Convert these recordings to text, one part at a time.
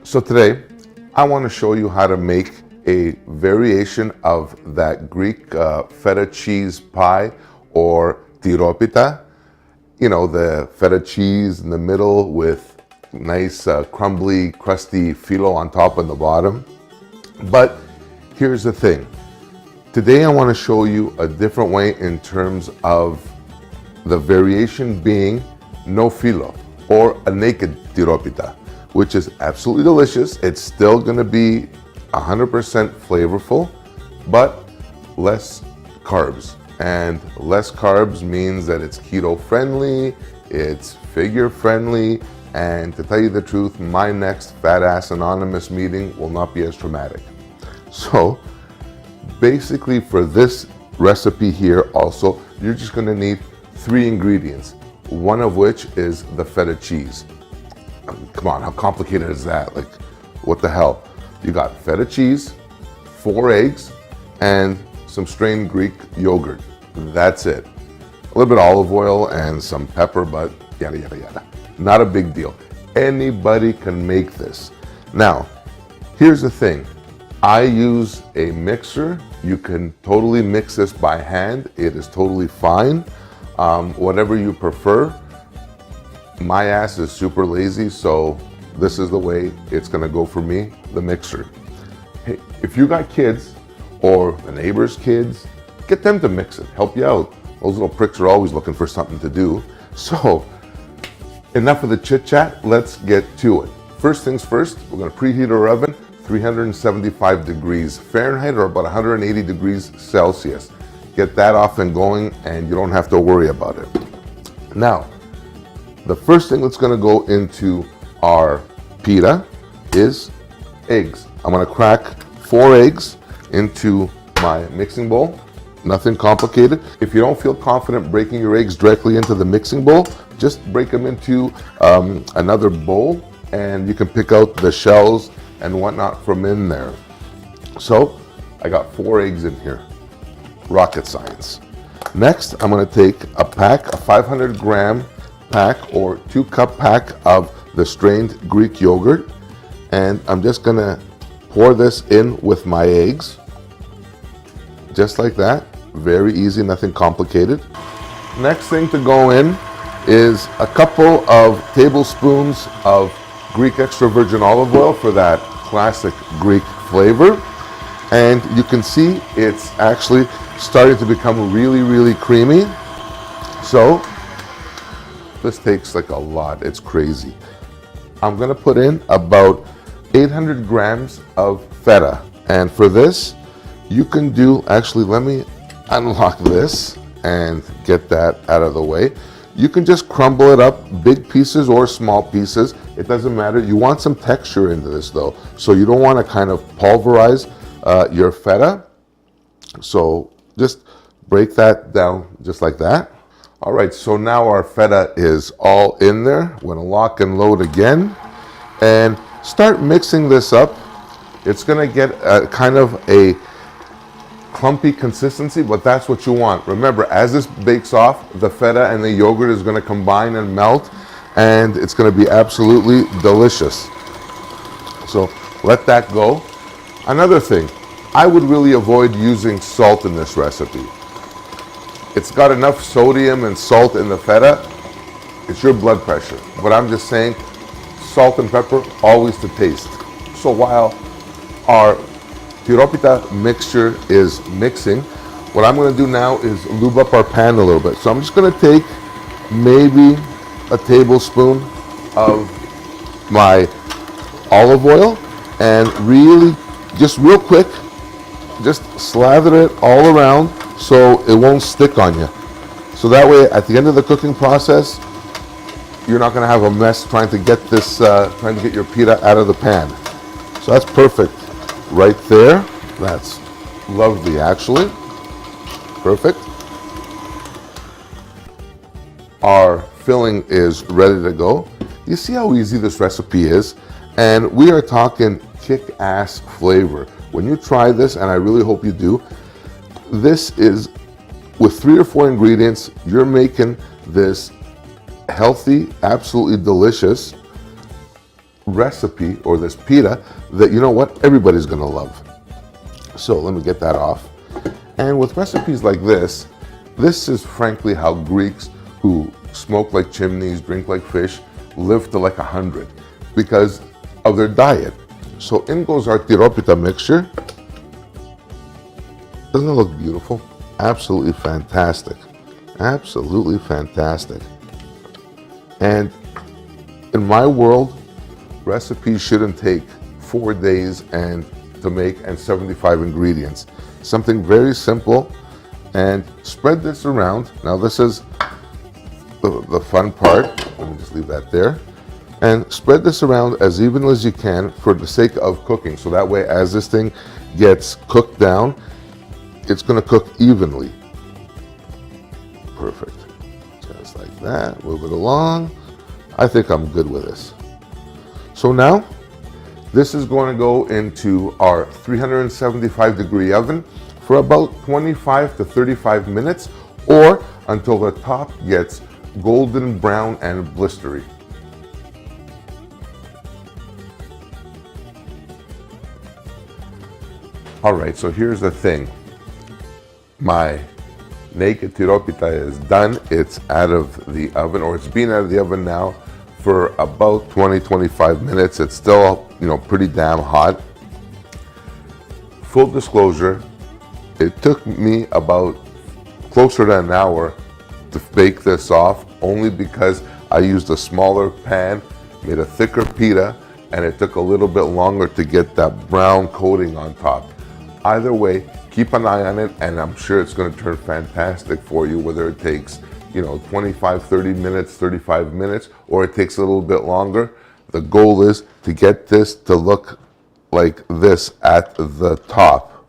So today, I want to show you how to make a variation of that Greek feta cheese pie, or Tiropita. You know, the feta cheese in the middle with nice crumbly, crusty Phyllo on top and the bottom. But here's the thing. Today I want to show you a different way in terms of the variation being no Phyllo, or a naked Tiropita, which is absolutely delicious. It's still going to be 100% flavorful, but less carbs. And less carbs means that it's keto friendly, it's figure friendly, and to tell you the truth, my next Fat Ass Anonymous meeting will not be as traumatic. So basically for this recipe here also, you're just going to need 3 ingredients, one of which is the feta cheese. Come on, how complicated is that? Like, what the hell? You got feta cheese, 4 eggs, and some strained Greek yogurt. That's it. A little bit of olive oil and some pepper, but yada, yada, yada. Not a big deal. Anybody can make this. Now, here's the thing. I use a mixer. You can totally mix this by hand. It is totally fine. Whatever you prefer. My ass is super lazy, so this is the way it's gonna go for me, the mixer. Hey, if you got kids or the neighbor's kids, get them to mix it, help you out. Those little pricks are always looking for something to do. So enough of the chit chat, let's get to it. First things first, we're gonna preheat our oven, 375 degrees Fahrenheit, or about 180 degrees Celsius. Get that off and going, and you don't have to worry about it. Now, the first thing that's going to go into our pita is eggs. I'm going to crack 4 eggs into my mixing bowl. Nothing complicated. If you don't feel confident breaking your eggs directly into the mixing bowl, just break them into another bowl, and you can pick out the shells and whatnot from in there. So I got 4 eggs in here. Rocket science. Next, I'm going to take a 500-gram pack or 2-cup pack of the strained Greek yogurt, and I'm just going to pour this in with my eggs. Just like that. Very easy, nothing complicated. Next thing to go in is a couple of tablespoons of Greek extra virgin olive oil for that classic Greek flavor. And you can see it's actually starting to become really, really creamy. So this takes like a lot, it's crazy. I'm gonna put in about 800 grams of feta. And for this, you can do, actually let me unlock this and get that out of the way. You can just crumble it up, big pieces or small pieces, it doesn't matter. You want some texture into this though, so you don't want to kind of pulverize your feta. So just break that down just like that. All right, so now our feta is all in there. We're gonna lock and load again and start mixing this up. It's gonna get kind of a clumpy consistency, but that's what you want. Remember, as this bakes off, the feta and the yogurt is gonna combine and melt, and it's gonna be absolutely delicious. So let that go. Another thing, I would really avoid using salt in this recipe. It's got enough sodium and salt in the feta. It's your blood pressure. But I'm just saying, salt and pepper, always to taste. So while our Tiropita mixture is mixing, what I'm going to do now is lube up our pan a little bit. So I'm just going to take maybe a tablespoon of my olive oil and really, just real quick, just slather it all around so it won't stick on you. So that way, at the end of the cooking process, you're not going to have a mess trying to get this, trying to get your pita out of the pan. So that's perfect right there. That's lovely, actually. Perfect. Our filling is ready to go. You see how easy this recipe is? And we are talking kick-ass flavor. When you try this, and I really hope you do, this is, with 3 or 4 ingredients, you're making this healthy, absolutely delicious, recipe or this pita that, you know what, everybody's gonna love. So let me get that off. And with recipes like this is frankly how Greeks who smoke like chimneys, drink like fish, live to like 100 because of their diet. So in goes our Tiropita mixture. Doesn't it look beautiful? Absolutely fantastic. Absolutely fantastic. And in my world, recipes shouldn't take 4 days and to make and 75 ingredients. Something very simple, and spread this around. Now this is the fun part. Let me just leave that there. And spread this around as evenly as you can for the sake of cooking. So that way, as this thing gets cooked down, it's gonna cook evenly. Perfect. Just like that, move it along. I think I'm good with this. So now, this is going to go into our 375-degree oven for about 25 to 35 minutes, or until the top gets golden brown and blistery. All right, so here's the thing. My naked tiropita is done. It's out of the oven, or it's been out of the oven now for about 20-25 minutes. It's still, pretty damn hot. Full disclosure, it took me about closer to an hour to bake this off, only because I used a smaller pan, made a thicker pita, and it took a little bit longer to get that brown coating on top. Either way, keep an eye on it, and I'm sure it's going to turn fantastic for you, whether it takes 25, 30 minutes, 35 minutes, or it takes a little bit longer. The goal is to get this to look like this at the top,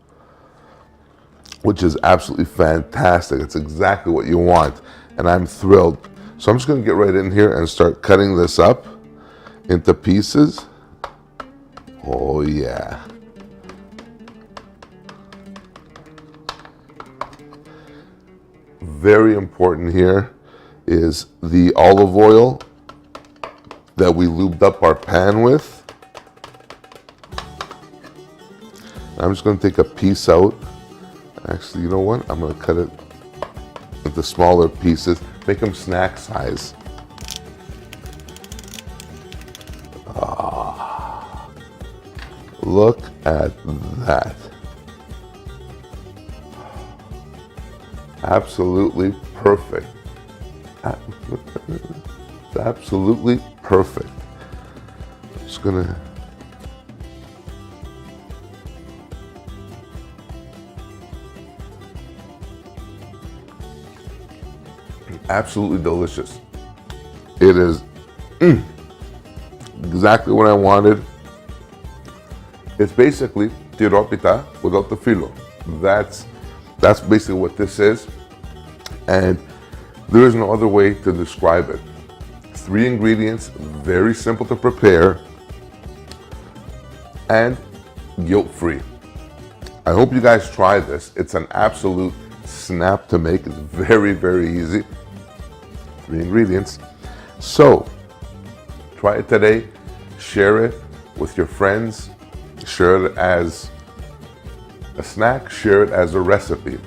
which is absolutely fantastic. It's exactly what you want, and I'm thrilled. So I'm just going to get right in here and start cutting this up into pieces. Oh yeah. Very important here is the olive oil that we lubed up our pan with. I'm just going to take a piece out. Actually, you know what? I'm going to cut it into smaller pieces, make them snack size. Look at that. Absolutely perfect. It's absolutely perfect. I'm just gonna absolutely delicious. It is exactly what I wanted. It's basically tiropita without the phyllo. That's basically what this is, and there is no other way to describe it. 3 ingredients, very simple to prepare, and guilt-free. I hope you guys try this. It's an absolute snap to make. It's very, very easy. 3 ingredients. So, try it today. Share it with your friends. Share it as a snack, share it as a recipe.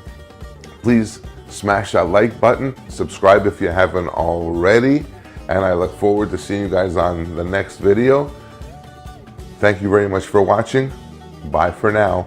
Please smash that like button, subscribe if you haven't already, and I look forward to seeing you guys on the next video. Thank you very much for watching. Bye for now.